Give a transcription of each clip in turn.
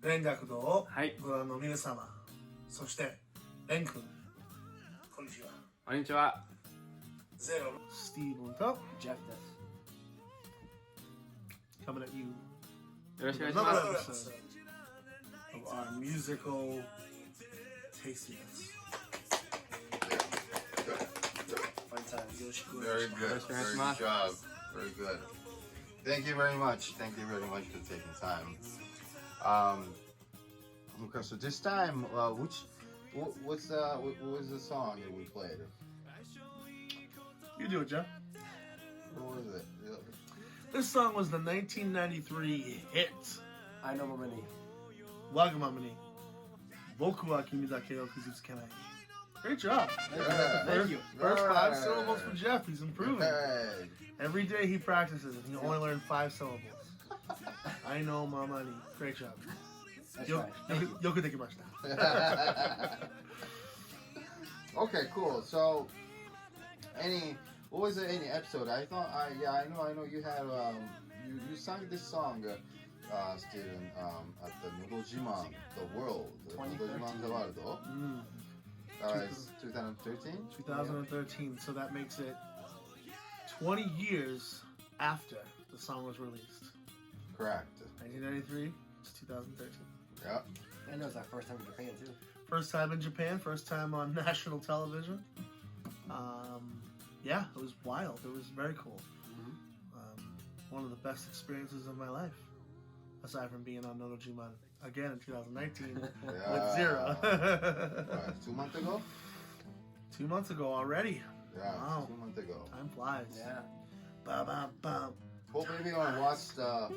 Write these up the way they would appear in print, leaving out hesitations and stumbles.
蓮楽堂をはい、ご覧の皆様、そして蓮くん、こんにちは。こんにちは。ゼロのスティーブンとジェフです。coming at you よろしくお願いし another ます。 episode of our musical tastiness. Fun time. よろしくお願い Very します。 good. Yes, Very yes, good ma'am. job. Very good. Thank you very much. Thank you very much for taking time. Okay, so this time, what was the song that we played? You do it, Jeff. What was it? This song was the 1993 hit 愛のままにわがままに僕は君だけを傷つけない. Great job. Thank you. First 5 syllables for Jeff. He's improving. Hey. Every day he practices and he only learned 5 syllables. I know my money. Great job. That's right. Yoくできました. Okay, cool. So, what was it? Any episode? I know. You had you sang this song, Steven, at the Nodojiman, the world, Nodojiman the world. It's 2013. 2013. So that makes it 20 years after the song was released. Correct. 1993 to 2013. Yep. And it was our first time in Japan too. First time in Japan, first time on national television. Yeah, it was wild. It was very cool. One of the best experiences of my life, aside from being on Nodojiman again in 2019 with ZeRO. Right. 2 months ago? 2 months ago already. Yeah, Wow. 2 months ago. Time flies. Yeah. Ba ba ba. Hope everyone watched the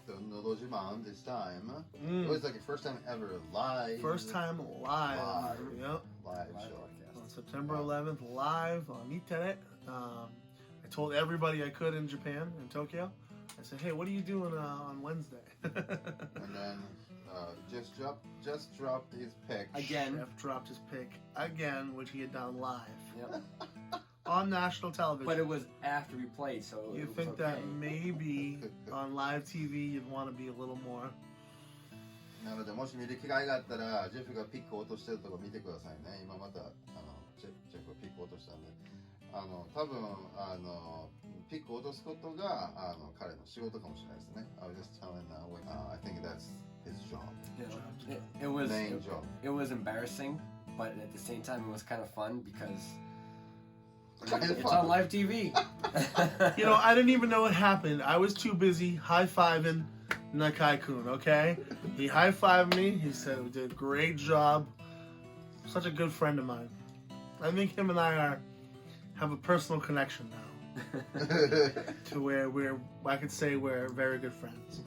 Nodojiman this time. It was like the first time ever live. First time live. Live. Yep. Live Live show. broadcast. On September 11th, live on Internet. I told everybody I could in Japan, in Tokyo. I said, "Hey, what are you doing on Wednesday?" And then just dropped his pick. Again. Jeff dropped his pick again, which he had done live Yep. on national television. But it was after we played, so You it was think okay. that maybe on live TV you'd want to be a little more. なのでもし見る機会があったらジェフがピックを落としてるとこ見てくださいね。今またジェフがピックを落としたんで、多分ピックを落とすことが彼の仕事かもしれないですね。I was just telling I think that's his job. You know, it was Main job. it was embarrassing, but at the same time it was kind of fun because it's fun. on live TV. You know, I didn't even know it happened. I was too busy high-fiving Nakai-kun, okay? He high-fived me. He said we did a great job. Such a good friend of mine. I think him and I have a personal connection now. To where I could say we're very good friends.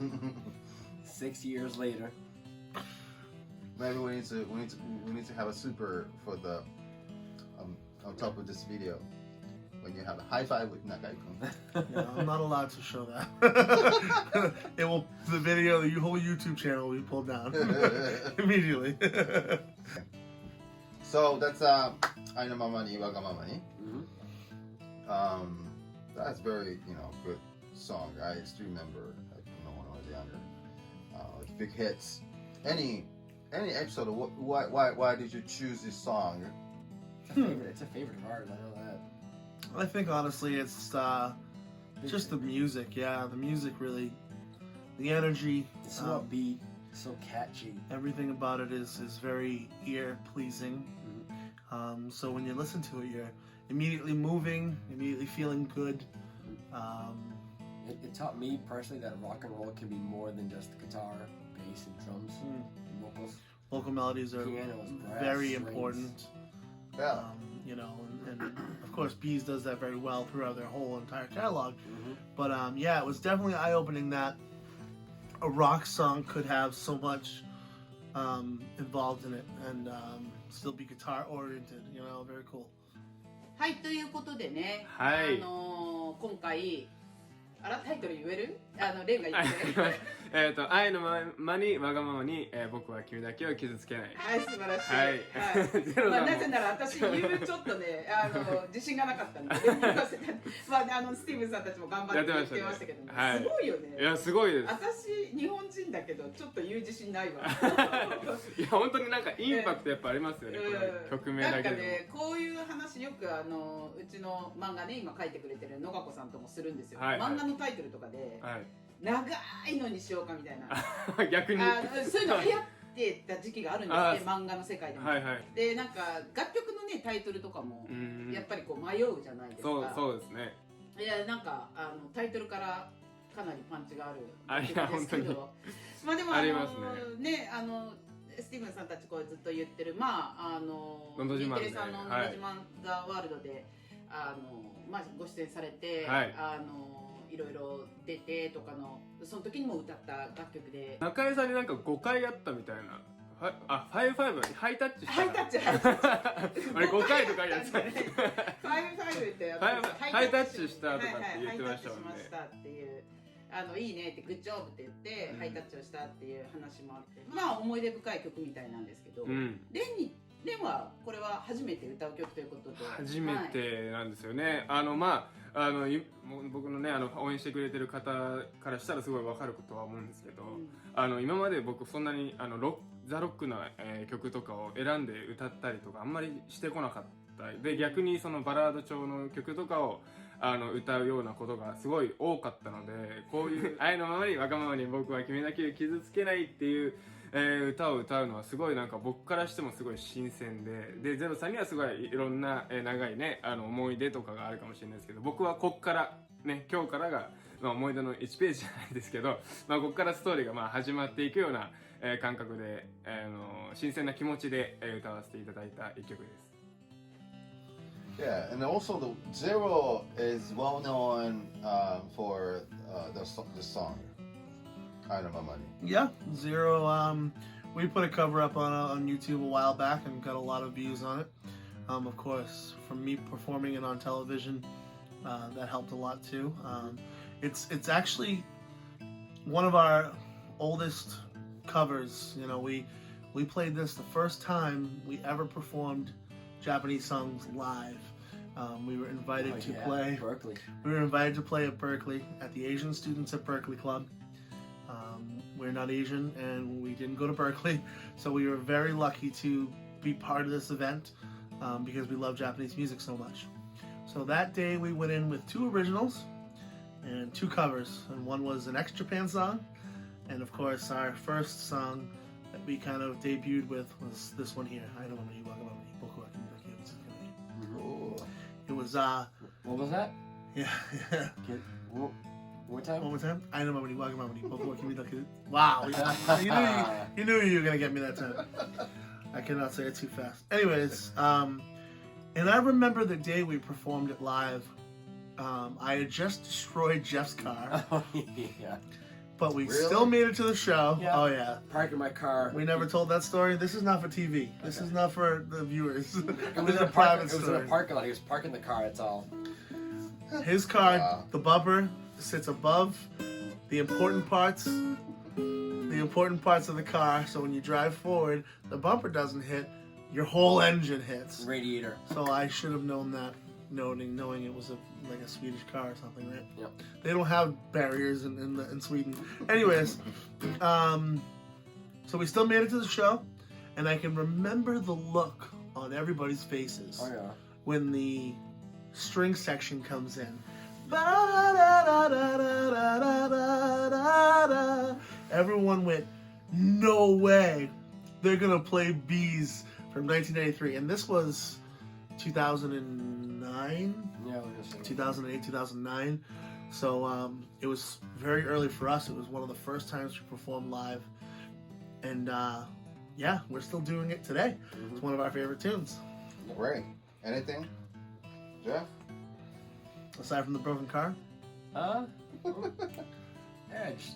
6 years later. Maybe we need to have a super for the on top of this video when you have a high five with Nakai-kun. Yeah, I'm not allowed to show that. The video, the whole YouTube channel will be pulled down immediately. So that's愛のままにわがままに. That's very good song. I still remember when I was younger. Big hits. Any episode? Why did you choose this song? It's a favorite of ours. I know that. I think honestly it's just the music. Yeah, the music really, the energy. It's so upbeat, so catchy. Everything about it is very ear pleasing. So when you listen to it, you're immediately moving, immediately feeling good. It taught me personally that rock and roll can be more than just guitar, bass, and drums, and vocals. Vocal melodies are Pianos, brass, very strings. important. Yeah. You know, and of course, Bees does that very well throughout their whole entire catalog. But yeah, it was definitely eye-opening that a rock song could have so much involved in it and still be guitar-oriented. You know, very cool. はい、ということでね、はい今回あら、タイトル言える？レンが言って。愛のままにわがままに、僕は君だけを傷つけない。はい、素晴らしい。はいゼロさんもまあ、なぜなら私言うちょっとね、自信がなかったんで、レンに言わせた。まあ、スティーブンさんたちも頑張って言ってましたけども、はいすごいよね。いやすごいです。私日本人だけどちょっと言う自信ないわ。いや本当になんかインパクトやっぱありますよね、この曲名だけでも。なんかね、こういう話よくうちの漫画ね、今書いてくれてる野川子さんともするんですよ。はいはい、漫画のタイトルとかで、はい、長いのにしようかみたいな。逆にそういうの流行ってた時期があるんですね、漫画の世界でも。はいはい、で、なんか楽曲のねタイトルとかもやっぱりこう迷うじゃないですか。そうですね。いや、なんかタイトルからかなりパンチがあるいや本当にまあでもありますね。スティーブンさんたちこうずっと言ってる、まあ日テレさんの「のど自慢ザワールドでまあご出演されて、はい、いろいろ出てとかのその時にも歌った楽曲で、中井さんになんか5回あったみたいな。ファイブハイタッチした。ハイタッチあれ5回とかやつ。ファイブってハイタッチしたとかって言ってましたもんね。ハイタッチしましたっていういいねってグッジョブって言ってハイタッチをしたっていう話もあって、まあ思い出深い曲みたいなんですけど、レンはこれは初めて歌う曲ということで。初めてなんですよね。僕のね応援してくれてる方からしたらすごい分かることは思うんですけど、今まで僕そんなにザ・ロックな、曲とかを選んで歌ったりとかあんまりしてこなかったで、逆にそのバラード調の曲とかを歌うようなことがすごい多かったので、こういう愛のままにわがままに僕は君だけを傷つけないっていう、歌を歌うのはすごいなんか僕からしてもすごい新鮮で、ゼロさんにはすごいいろんな、長いね思い出とかがあるかもしれないですけど、僕はこっからね今日からが、思い出の1ページじゃないですけど、こっからストーリーが始まっていくような、感覚で、新鮮な気持ちで、歌わせていただいた一曲です。Yeah, and also the ZeRO is well known for the song "I Know My Money." Yeah, ZeRO. We put a cover up on YouTube a while back and got a lot of views on it. Of course, from me performing it on television, that helped a lot too. It's actually one of our oldest covers. You know, we played this the first time we ever performed Japanese songs live. We were invited to play. Berkeley. We were invited to play at Berkeley at the Asian Students at Berkeley Club. We're not Asian and we didn't go to Berkeley, so we were very lucky to be part of this event because we love Japanese music so much. So that day we went in with 2 originals and 2 covers, and one was an ex-Japan song, and of course our first song that we kind of debuted with was this one here, "愛のままにわがままに僕は君だけを傷つけない." It was What was that? yeah. One more time? One more time. "愛のままにわがままに僕は君だけ." Wow, you knew you were gonna get me that time. I cannot say it too fast. Anyways, and I remember the day we performed it live. I had just destroyed Jeff's car, Oh, yeah. but we Really? still made it to the show. Yeah. Oh yeah. Parking my car. We never told that story. This is not for TV. This is not for the viewers. It This was is in a a private it was in story. a parking lot. He was parking the car. That's all. His car, Wow. the bumper sits above the important parts of the car. So when you drive forward, the bumper doesn't hit, your whole engine hits. Radiator. So I should have known that, knowing it was like a Swedish car or something, right? Yep. They don't have barriers in Sweden. Anyways, so we still made it to the show, and I can remember the look on everybody's faces Oh yeah. when the string section comes in. Everyone went, "No way, they're gonna play Bees" from 1993, and this was 2009, Yeah. We're just saying. 2008, 2009. So it was very early for us. It was one of the first times we performed live, and yeah, we're still doing it today. It's one of our favorite tunes, Great. Anything, Jeff? aside from the broken car. Yeah,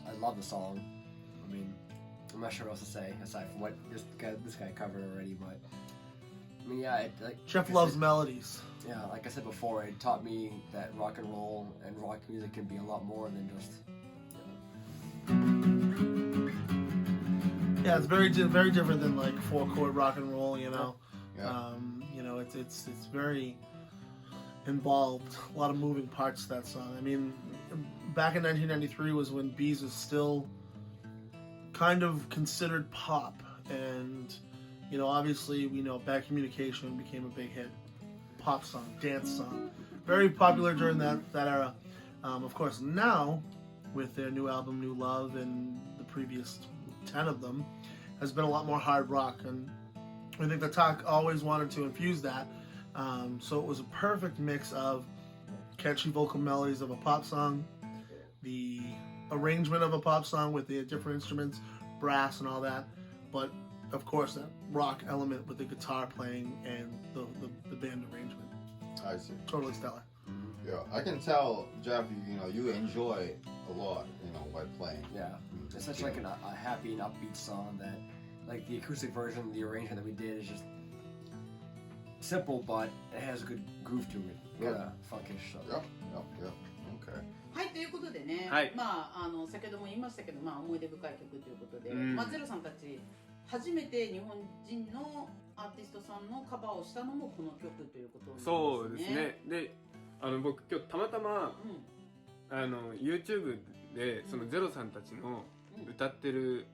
I love the song. I'm not sure what else to say aside from what this guy covered already, but I mean, yeah, Jeff loves melodies. Yeah, like I said before, it taught me that rock and roll and rock music can be a lot more than just. Yeah, it's very different than like 4-chord rock and roll. You know, Yeah. It's very involved. A lot of moving parts to that song. I mean, back in 1993 was when Bees was still kind of considered pop, and obviously we know Bad Communication became a big hit, pop song, dance song, very popular during that era. Of course, now with their new album New Love and the previous 10 of them has been a lot more hard rock, and I think the talk always wanted to infuse that. So it was a perfect mix of catchy vocal melodies of a pop song, the arrangement of a pop song with the different instruments, brass and all that, but of course that rock element with the guitar playing and the band arrangement. I see. Totally stellar. Yeah, I can tell, Jeff. You enjoy a lot. By playing. Yeah, it's such like a happy and upbeat song that, like the acoustic version, the arrangement that we did is just simple, but it has a good groove to it. Kind of funkish. So. Yep. Okay. はい、ということでね、はい先ほども言いましたけど、思い出深い曲ということで、うんゼロさんたち初めて日本人のアーティストさんのカバーをしたのもこの曲ということなんですね。そうですね。で、僕今日たまたまYouTube でそのゼロさんたちの歌ってる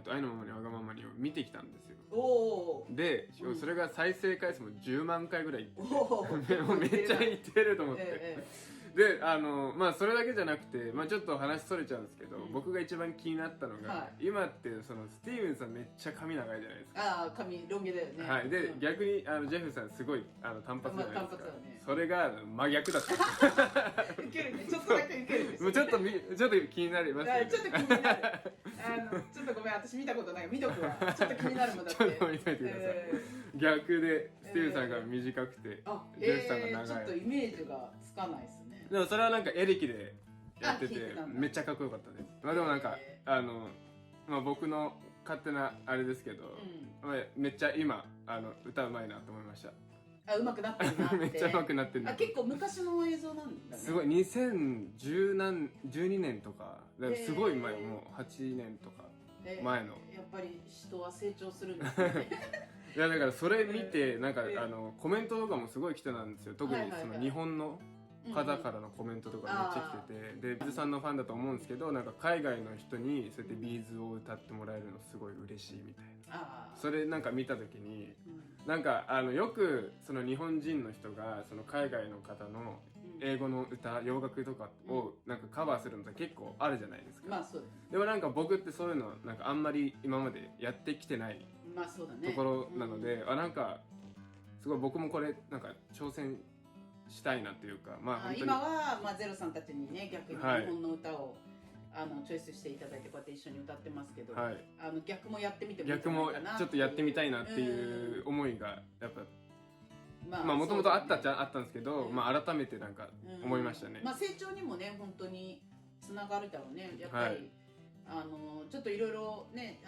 愛のままにわがままにを見てきたんですよ。おー。で、それが再生回数も10万回ぐらいいってて、おーもうめっちゃいってると思って。で、それだけじゃなくて、ちょっと話それちゃうんですけど、僕が一番気になったのが、は今ってそのスティーブンさんめっちゃ髪長いじゃないですか。ああ、髪ロン毛だよね。はい、で、逆にジェフさんすごい単発じゃないですか。単発だね。それが真逆だった。ウケるね、ちょっとだけウケるね。もうちょっと気になりますね。ちょっと気になる。ちょっとごめん、私見たことない。見とくわ。ちょっと気になるもんだって。ちょっと見といてください。逆でスティーブンさんが短くて、ジェフさんが長い。ちょっとイメージがつかないですね。でもそれはなんかエレキでやってて聞いてたんだめっちゃかっこよかったです。でもなんか僕の勝手なあれですけど、めっちゃ今歌うまいなと思いました。あ、上手くなってるなって。めっちゃ上手くなってるな。結構昔の映像なんだね。すごい2012年とか、すごい前、もう8年とか前の。やっぱり人は成長するんですね。いやだからそれ見てなんかコメントとかもすごい来てたんですよ。特にその日本の方からのコメントとかめっちゃ来てて、でビーズさんのファンだと思うんですけど、なんか海外の人にそうやってビーズを歌ってもらえるのすごい嬉しいみたいな。それなんか見た時に、なんかよくその日本人の人がその海外の方の英語の歌、洋楽とかをなんかカバーするのって結構あるじゃないですか。まあそうだね。でもなんか僕ってそういうのなんかあんまり今までやってきてないところなので、なんかすごい僕もこれなんか挑戦したいなっていうか、本当に今はゼロさんたちにね、逆に日本の歌をチョイスしていただいてこうやって一緒に歌ってますけど、逆もやってみてもいいんじゃないかな。逆もちょっとやってみたいなっていう思いがやっぱもともとあったんですけど、改めてなんか思いましたね。成長にもね本当につながるだろうね。やっぱり、ちょっといろいろね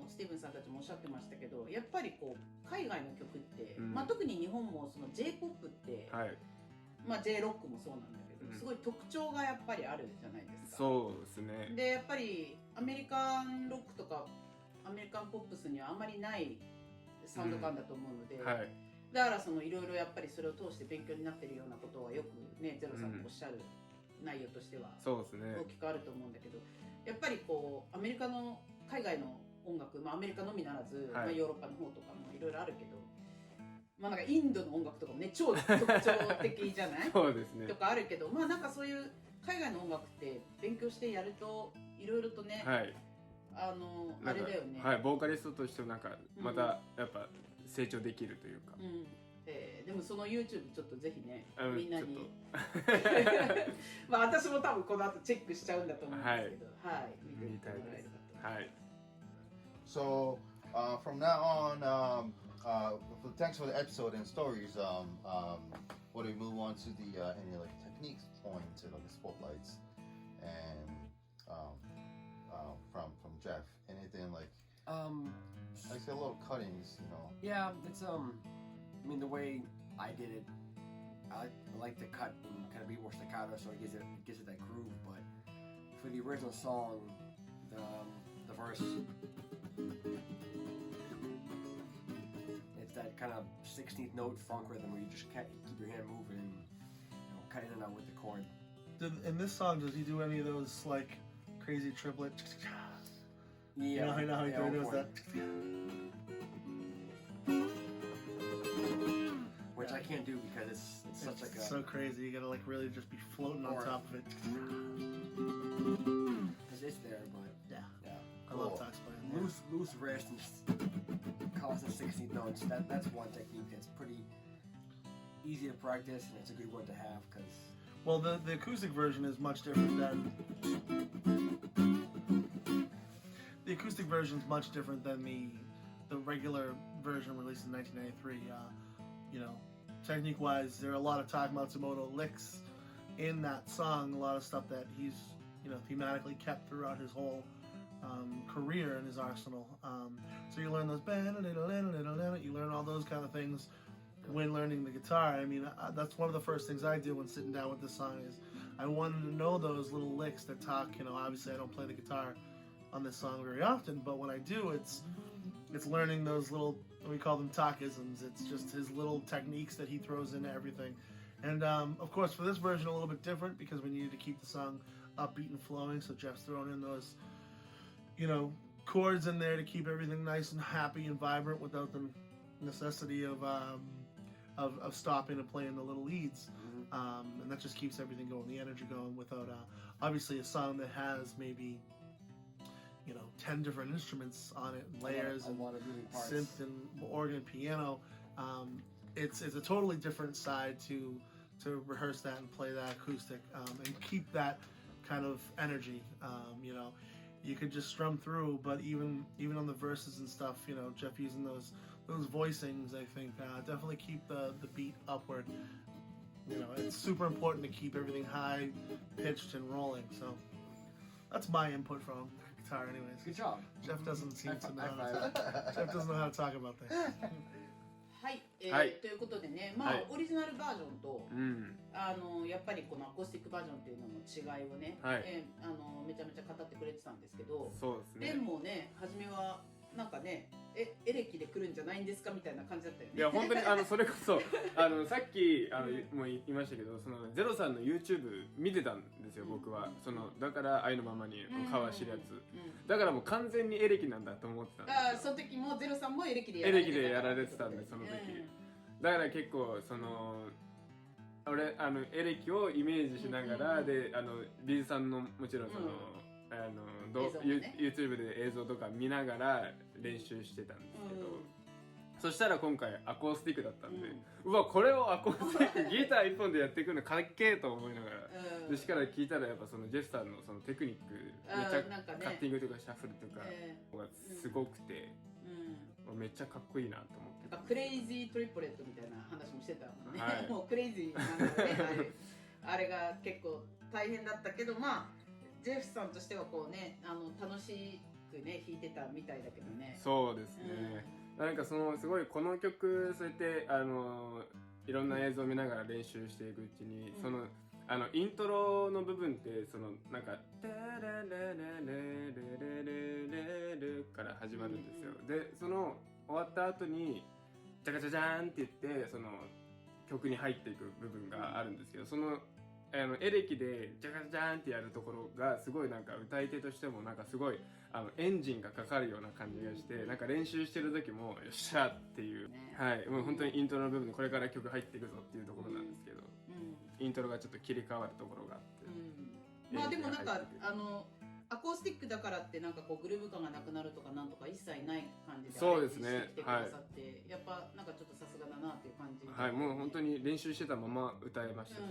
スティーブンさんたちもおっしゃってましたけど、やっぱりこう海外の曲って、特に日本もその J-POP って、J ロックもそうなんだけど、すごい特徴がやっぱりあるじゃないですか。そうですね。でやっぱりアメリカンロックとかアメリカンポップスにはあんまりないサウンド感だと思うので、だからそのいろいろやっぱりそれを通して勉強になってるようなことはよくねゼロさんもおっしゃる内容としてはそうですね。大きくあると思うんだけど、やっぱりこうアメリカの海外の音楽、アメリカのみならず、ヨーロッパの方とかもいろいろあるけど、なんかインドの音楽とかもね超特徴的じゃないそうですね。とかあるけど、なんかそういう海外の音楽って勉強してやるといろいろとね、あれだよね。ボーカリストとしてなんかまたやっぱ成長できるというか。でもその YouTube ちょっとぜひね、みんなに私も多分この後チェックしちゃうんだと思うんですけど、見てみてもらえればと。So from now on, thanks for the episode and stories. What do we move on to the any like techniques points and like the spotlights and from Jeff? Anything like I say a little cuttings, you know? Yeah, it's I mean, the way I did it, I like to cut and kind of be more staccato, so it gives it that groove. But for the original song, the verse, it's that kind of 16th note funk rhythm where you just can't keep your hand moving and cut in and out with the chord. In this song, does he do any of those like crazy triplet? Yeah, you know how he does that. Which I can't do because it's such like a so crazy. You gotta like really just be floating on top of it. it's there, but Yeah. yeah. I love Tox playing. Loose wrist and constant 16th notes. That's one technique that's pretty easy to practice, and it's a good one to have because. Well, the acoustic version is much different than the regular version released in 1993. You know, technique-wise, there are a lot of Takamatsumoto licks in that song. A lot of stuff that he's thematically kept throughout his whole career in his arsenal. So you learn those, you learn all those kind of things when learning the guitar. I mean, that's one of the first things I did when sitting down with this song is I wanted to know those little licks that talk. Obviously I don't play the guitar on this song very often, but when I do, it's learning those little, we call them talkisms. It's just his little techniques that he throws into everything. And of course, for this version, a little bit different because we needed to keep the song upbeat and flowing. So Jeff's throwing in those, chords in there to keep everything nice and happy and vibrant without the necessity of stopping and playing the little leads. And that just keeps everything going, the energy going without, obviously, a song that has maybe 10 different instruments on it, layers, a lot of moving parts. Synth and organ and piano. It's a totally different side to rehearse that and play that acoustic and keep that kind of energy. You could just strum through, but even on the verses and stuff, Jeff using those voicings, I think definitely keep the beat upward. It's super important to keep everything high pitched and rolling. So that's my input from guitar, anyways. Good job. Jeff doesn't seem to know. High five. Jeff doesn't know how to talk about things. はい、はい、ということでね、はいオリジナルバージョンと、うん、やっぱりこのアコースティックバージョンっていうのの違いをね、はい、めちゃめちゃ語ってくれてたんですけど、そうですね。レンもね、初めはなんかね、エレキで来るんじゃないんですかみたいな感じだったよね。いや本当にそれこそさっきもう言いましたけど、そのゼロさんの YouTube 見てたんですよ、僕は。だから愛のままにかわしてるやつ。だからもう完全にエレキなんだと思ってたんですよ。その時もゼロさんもエレキでやられてたんで、その時。だから結構俺エレキをイメージしながら、でリーズさんのもちろんYouTube で映像とか見ながら練習してたんですけど、そしたら今回アコースティックだったんで、うわこれをアコースティックギター一本でやっていくのかっけーと思いながら、でしから聞いたらやっぱジェフさんのテクニックめっちゃカッティングとかシャッフルとかがすごくて、めっちゃかっこいいなと思って。クレイジートリプレットみたいな話もしてたもんね。はい、もうクレイジーなんだね。あれが結構大変だったけど、ジェフさんとしてはこうね、楽しくね弾いてたみたいだけどね。そうですね。なんかすごいこの曲そうやっていろんな映像を見ながら練習していくうちに、イントロの部分ってなんかタララララレレレレレから始まるんですよ。で終わった後にジャカジャジャーンって言って曲に入っていく部分があるんですけど、エレキでジャカジャーンってやるところがすごいなんか歌い手としてもなんかすごいエンジンがかかるような感じがして、なんか練習してる時もよっしゃっていう、はい、もう本当にイントロの部分でこれから曲入っていくぞっていうところなんですけど、イントロがちょっと切り替わるところがあって、でもなんかアコースティックだからってなんかこうグルーヴ感がなくなるとかなんとか一切ない感じでそうですね、来てくださって、やっぱなんかちょっとさすがだなっていう感じ、はい、もう本当に練習してたまま歌えましたし、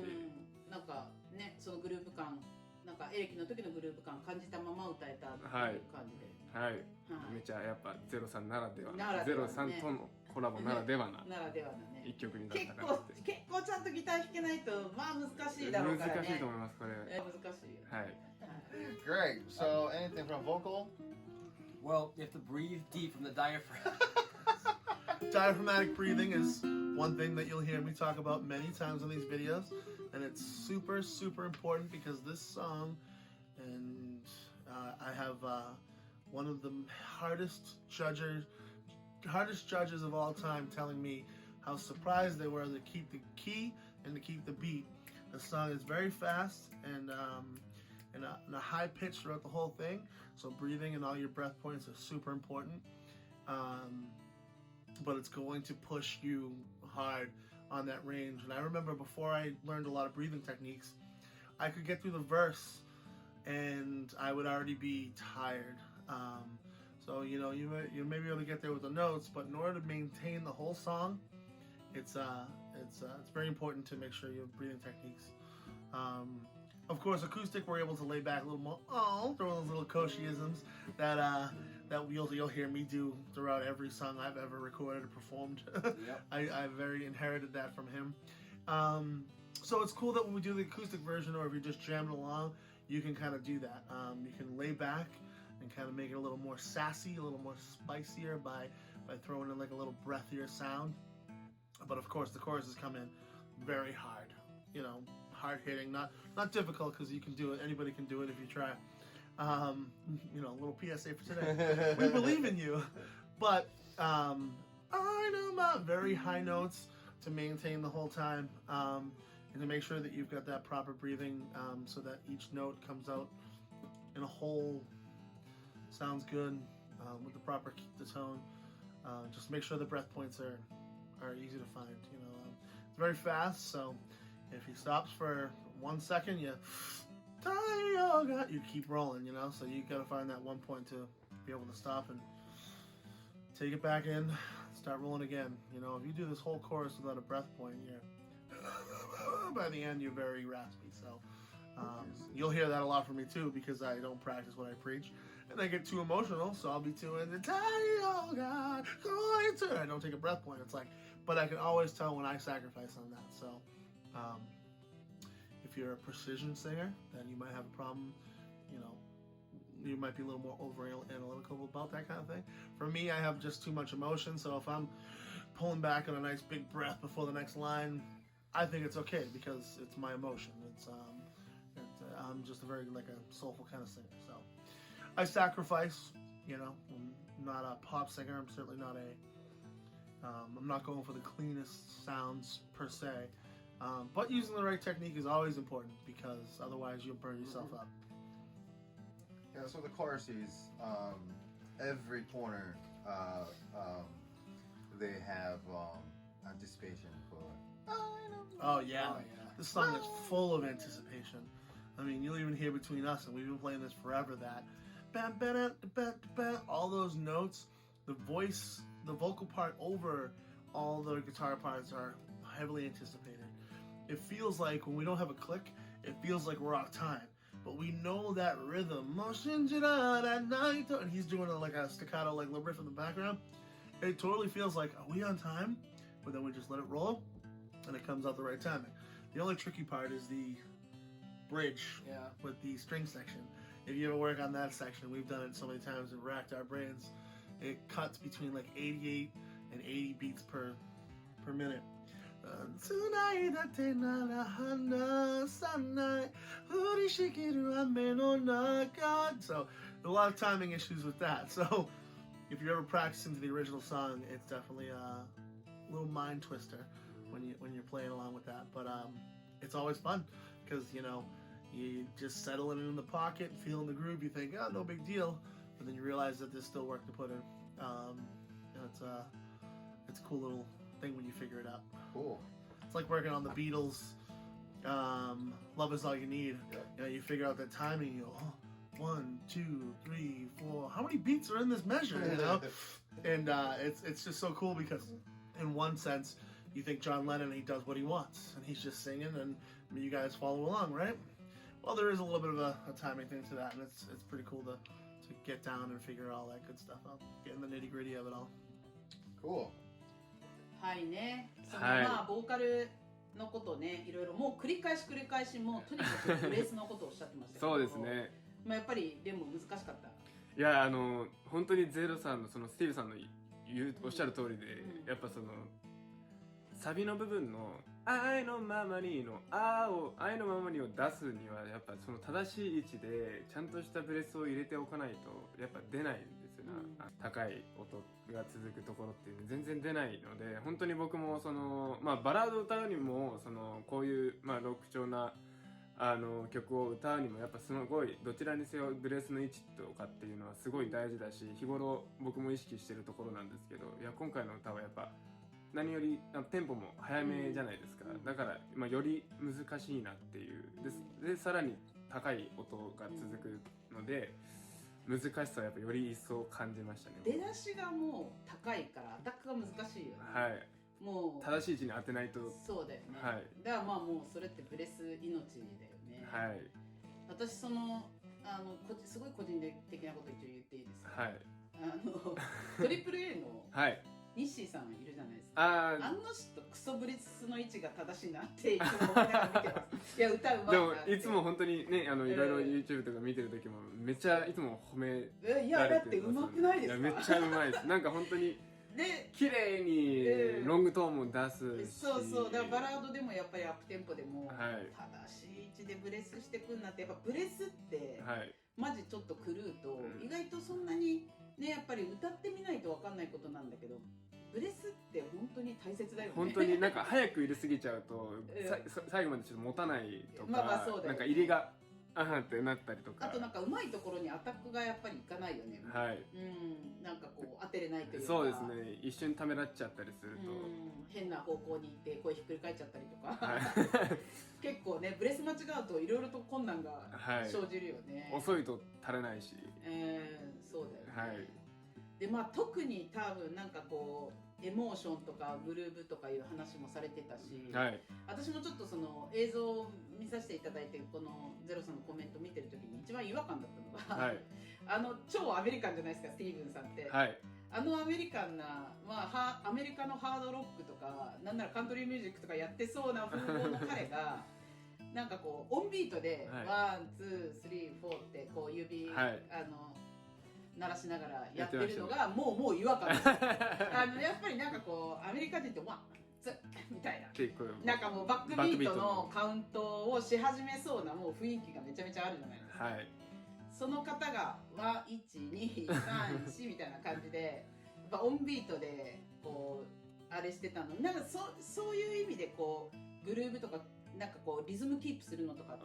なんかね、そのグルーヴ感、なんかエレキの時のグルーヴ感感じたまま歌えたっていう感じで、はい、めちゃやっぱゼロさんならでは、ゼロさんとのコラボならではな一曲になったかなって。結構ちゃんとギター弾けないと難しいだろうからね。難しいと思いますこれ。難しい。はい。Great. So anything from vocal? Well, you have to breathe deep from the diaphragm. Diaphragmatic breathing is one thing that you'll hear me talk about many times in these videos, and it's super, super important because this song, and I have one of the hardest judges of all time telling me how surprised they were to keep the key and to keep the beat. The song is very fast and a high pitch throughout the whole thing, so breathing and all your breath points are super important. But it's going to push you hard on that range. And I remember before I learned a lot of breathing techniques, I could get through the verse and I would already be tired. So you know, you may be able to get there with the notes, but in order to maintain the whole song, it's very important to make sure you have breathing techniques. Of course, acoustic, we're able to lay back a little more. Oh, throw those little Koshi-isms that you'll hear me do throughout every song I've ever recorded or performed. Yep. I very inherited that from him. So it's cool that when we do the acoustic version, or if you're just jamming along, you can kind of do that. You can lay back and kind of make it a little more sassy, a little more spicier by throwing in like a little breathier sound. But of course, the choruses come in very hard, you know, hard hitting, not difficult because you can do it. Anybody can do it if you try. You know, a little PSA for today. We believe in you. But I know about very high notes to maintain the whole time, and to make sure that you've got that proper breathing, so that each note comes out in a whole, sounds good, with the proper the tone. Just make sure the breath points are easy to find. You know, it's very fast, so if he stops for 1 second, you keep rolling, you know, so you gotta find that one point to be able to stop and take it back in, start rolling again. You know, if you do this whole chorus without a breath point, by the end you're very raspy. So you'll hear that a lot from me too, because I don't practice what I preach, and I get too emotional, so I'll be too into I don't take a breath point. It's like, but I can always tell when I sacrifice on that. So if you're a precision singer, then you might have a problem. You know, you might be a little more over analytical about that kind of thing. For me, I have just too much emotion, so if I'm pulling back on a nice big breath before the next line, I think it's okay because it's my emotion. I'm just a very like a soulful kind of singer. So I sacrifice. You know, I'm not a pop singer. I'm certainly not I'm not going for the cleanest sounds per se. But using the right technique is always important because otherwise you'll burn yourself up. Yeah, so the chorus is every corner they have anticipation for. Oh yeah. This song is full of anticipation. I mean, you'll even hear between us, and we've been playing this forever, that all those notes, the vocal part over all the guitar parts are heavily anticipated. It feels like when we don't have a click, it feels like we're off time. But we know that rhythm, and he's doing like a staccato like little riff in the background. It totally feels like, are we on time? But then we just let it roll, and it comes out the right timing. The only tricky part is the bridge with the string section. If you ever work on that section, we've done it so many times and racked our brains. It cuts between like 88 and 80 beats per minute. So a lot of timing issues with that. So if you're ever practicing to the original song, it's definitely a little mind twister when you're playing along with that. But it's always fun because, you know, you just settle it in the pocket, feeling the groove. You think, oh, no big deal, but then you realize that there's still work to put in. And it's a cool little thing when you figure it out. Cool. It's like working on the Beatles' "Love Is All You Need." You know, you figure out that timing. You go, oh, 1, 2, 3, 4. How many beats are in this measure? You know, and it's just so cool because, in one sense, you think John Lennon, he does what he wants, and he's just singing, and you guys follow along, right? Well, there is a little bit of a timing thing to that, and it's pretty cool to get down and figure all that good stuff out, get in the nitty gritty of it all. Cool. はいね。そのはいまあボーカルのことね、いろいろもう繰り返しもうとにかくフレーズのことをおっしゃってましたけど。そうですね。まあやっぱりでも難しかった。いや本当にゼロさんのそのスティーブさんのおっしゃる通りで、やっぱそのサビの部分の愛のままにの愛のままにを出すにはやっぱその正しい位置でちゃんとしたブレスを入れておかないとやっぱ出ないんですよね、高い音が続くところっていうの全然出ないので、本当に僕もそのバラードを歌うにもそのこういうロック調な曲を歌うにもやっぱすごいどちらにせよブレスの位置とかっていうのはすごい大事だし、日頃僕も意識してるところなんですけど、いや今回の歌はやっぱ何よりテンポも速めじゃないですか、だからより難しいなっていうでさらに高い音が続くので、難しさはやっぱより一層感じましたね。出だしがもう高いからアタックが難しいよね。はい、もう正しい位置に当てないと。そうだよね、はい、だからもうそれってブレス命だよね。はい、私すごい個人的なこと一応言っていいですか。はい、トリプル A のはいニッシーさんいるじゃないですか。あの人クソブレスの位置が正しいなっていつも思いながら見てます。いや歌うまいなって。でもいつも本当にねいろいろ YouTube とか見てる時もめっちゃいつも褒められてます。いやだってうまくないですか。いやめっちゃうまいです。なんか本当に綺麗にロングトーンも出すし、そうだからバラードでもやっぱりアップテンポでも、はい、正しい位置でブレスしてくんなって。やっぱブレスって、はい、マジちょっと狂うと、意外とそんなにねやっぱり歌ってみないと分かんないことなんだけど、ブレスって本当に大切だよね。本当になんか早く入れすぎちゃうと、最後までちょっと持たないとか、そうだよね、なんか入りがってなったりとか、あとなんかうまいところにアタックがやっぱりいかないよね。はい、なんかこう当てれないというか。そうですね、一瞬ためらっちゃったりすると、変な方向に行って声ひっくり返っちゃったりとか、はい、結構ねブレス間違うといろいろと困難が生じるよね。遅いと足れないし、そうだよね。はい、で特に多分なんかこうエモーションとかグルーブとかいう話もされてたし、はい、私もちょっとその映像を見させていただいてこのZeROさんのコメント見てる時に一番違和感だったのが、はい、超アメリカンじゃないですかスティーブンさんって、はい、アメリカンな、アメリカのハードロックとかなんならカントリーミュージックとかやってそうな風貌の彼がなんかこうオンビートで、ワン、ツー、スリー、フォーってこう指、はい、鳴らしながらやってるのがもう違和感ですやっぱりなんかこうアメリカ人ってワン、ツーみたいな、なんかもうバックビートのカウントをし始めそうなもう雰囲気がめちゃめちゃあるじゃないですか、はい、その方が1、2、3、4みたいな感じでやっぱオンビートでこうあれしてたのに、なんかそういう意味でこうグルーブとかなんかこうリズムキープするのとかって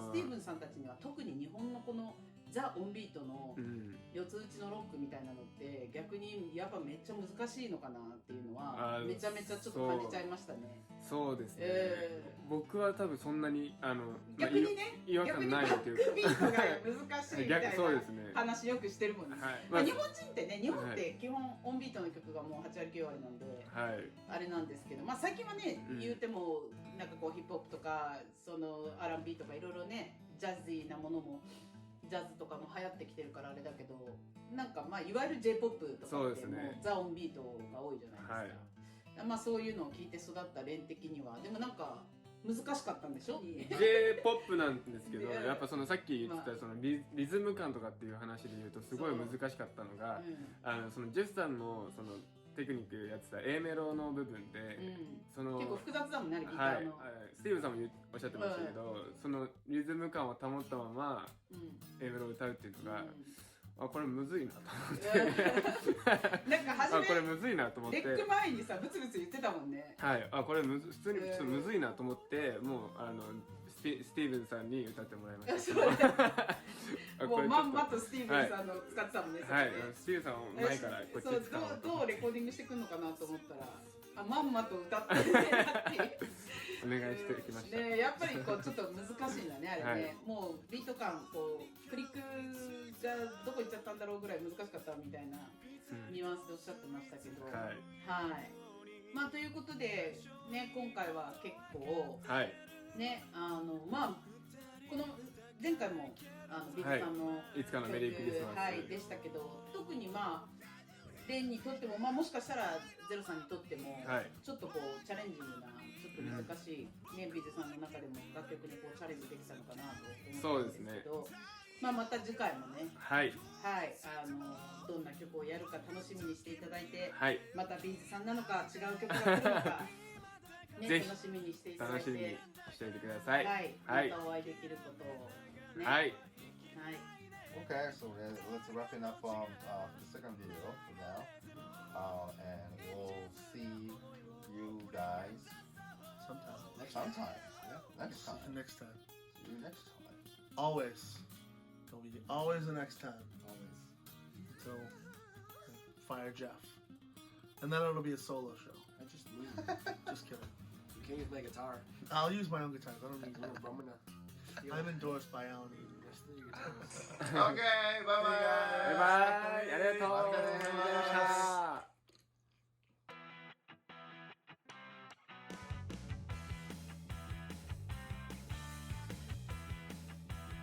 スティーブンさんたちには特に日本のこのザ・オンビートの四つ打ちのロックみたいなのって逆にやっぱめっちゃ難しいのかなっていうのはめちゃめちゃちょっと感じちゃいましたね。そうですね、僕は多分そんなに逆にね違和感ないっていうかバックビートが難しいみたいな話よくしてるもんね。日本人ってね、日本って基本オンビートの曲がもう8割9割なんで、はい、あれなんですけど、最近はね、言うてもなんかこうヒップホップとかその R&B とかいろいろねジャズィーなものもジャズとかも流行ってきてるからあれだけど、なんかいわゆる J-POP とかってもうザ・オンビートが多いじゃないですか、はい、そういうのを聞いて育ったレン的にはでもなんか難しかったんでしょ。 J-POP なんですけどやっぱそのさっき言ってたそのリズム感とかっていう話で言うとすごい難しかったのが、そのジェフさんのそのテクニックやってた A メロの部分で、その結構複雑だもんね、ギターの、スティーブさんもおっしゃってましたけど、そのリズム感を保ったまま A メロを歌うっていうのが、これむずいなと思ってなんか初めこれむずいなと思ってレック前にさブツブツ言ってたもんね。はい、これ普通にちょっとむずいなと思ってもうスティーブンさんに歌ってもらいましたもうまんまとスティーブンさんの使ってたもんね。はい、スティーブンさんも前からこっち使おうとどうレコーディングしてくんのかなと思ったらまんまと歌ってるねってお願いしてきました、やっぱりこうちょっと難しいんだねあれね、もうビート感こうクリックがどこ行っちゃったんだろうぐらい難しかったみたいなニュアンスでおっしゃってましたけど、はい、ということでね今回は結構、ねこの前回もビートさんのいつかのメリークリスマス、でしたけど特にレンにとっても、もしかしたらZeROさんにとっても、ちょっとこうチャレンジングなちょっと難しい、ビーズさんの中でも楽曲にこうチャレンジできたのかなと思うんですけど、まあまた次回もね、はい、はいどんな曲をやるか楽しみにしていただいて、はい、またビーズさんなのか違う曲が来るのか、ね、ぜひ楽しみにしていただいて、楽しみにしておいてください。はい、はい、またお会いできることをね、はい、はい。Okay, so let's wrap it up the second video for now. And we'll see you guys Sometime. sometime. Yeah, next time. Next time. See you next time. Always. There'll be always the next time. Always. So, fire Jeff. And then it'll be a solo show. I just need. Just kidding. You can't use my guitar. I'll use my own guitars. I don't need I'm yours. gonna. I'm endorsed by Alan. Steal your guitars. Okay, bye bye. バイバイ。